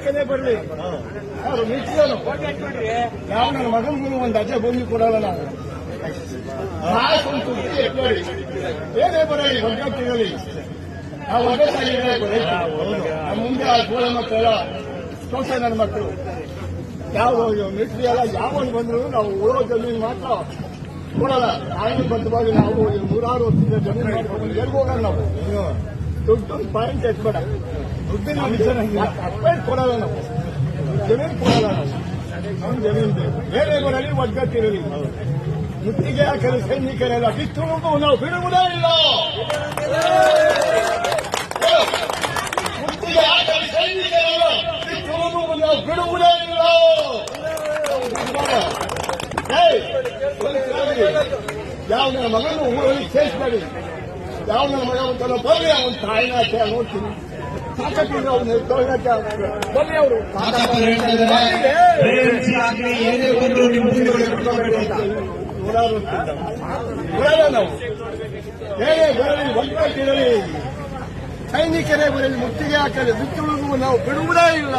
ಯಾಕಂದ್ರೆ ಬರ್ಲಿ ಅವ್ರು ಮಿಕ್ಕಿದನು ಯಾವ ನನ್ನ ಮಗನಿಗೂ ಒಂದು ಅಜ್ಜ ಭೂಮಿ ಕೊಡಲ್ಲ ನಾನು ಏನೇ ಬರಲಿ ಒಗ್ಗಟ್ಟಿರಲಿ ನಾವು ಒಗ್ಗಟ್ಟಾಗಿದ್ರೆ ನಮ್ಮ ಮುಂದೆ ಆ ಗೋಳ ಮಕ್ಕಳೆಲ್ಲ ತೋಟ ನನ್ನ ಮಕ್ಕಳು ಯಾವ ಮಿಟ್ರಿ ಎಲ್ಲ ಯಾವನು ಬಂದ್ರು ನಾವು ಉಳೋ ಜಮೀನು ಮಾತ್ರ ಕೊಡಲ್ಲ ನ್ಯಾಯಬದ್ಧವಾಗಿ ನಾವು ನೂರಾರು ವರ್ಷದಿಂದ ಜಮೀನು ಮಾಡ್ಕೊಂಡು ಎಲ್ಲಿ ಹೋಗಲ್ಲ ನಾವು ದುಡ್ಡು ಪಾಯಿಂಟ್ ಎತ್ಬೇಡ ದುಡ್ಡಿನ ಅಪ್ಪೇಟ್ ಕೊಡಲ್ಲ ನಾವು ಜಮೀನು ಕೊಡಲ್ಲ ನಾವು ನಮ್ಮ ಜಮೀನು ಬೇರೆ ಬರಲಿ ಒಗ್ಗಟ್ಟಿರಲಿ ಮುತ್ತಿಗೆ ಹಾಕಲು ಸೈನಿಕರೆಲ್ಲ ಬಿತ್ತುವುದು ನಾವು ಬಿಡುವುದೇ ಇಲ್ಲ ಮುತ್ತಿಗೆ ಹಾಕಲು ಸೈನಿಕರೆಲ್ಲ ಬಿತ್ತುವುದು ನಾವು ಬಿಡುವುದೇ ಇಲ್ಲ ಯಾವ ನನ್ನ ಮಗನು ಊರಲ್ಲಿ ಸೇರಿಸಬೇಡಿ ಯಾವ ನನ್ನ ಮಗ ಅಂತಲೋ ಬರ್ರಿ ಅವನ ತಾಯಿನ ನೋಡ್ತೀನಿ ಸಾಕತ್ತಿದ್ರು ಅವನು ಬರ್ರಿ ಅವರು ನೂರಾರು ಬರಲ್ಲ ನಾವು ಬೇರೆ ಬರಲಿ ಒಗ್ಗಟ್ಟಿರಲಿ ಸೈನಿಕರೇ ಬರಲಿ ಮುತ್ತಿಗೆ ಹಾಕಲಿ ಬಿತ್ತುವುದು ನಾವು ಬಿಡುವುದೇ ಇಲ್ಲ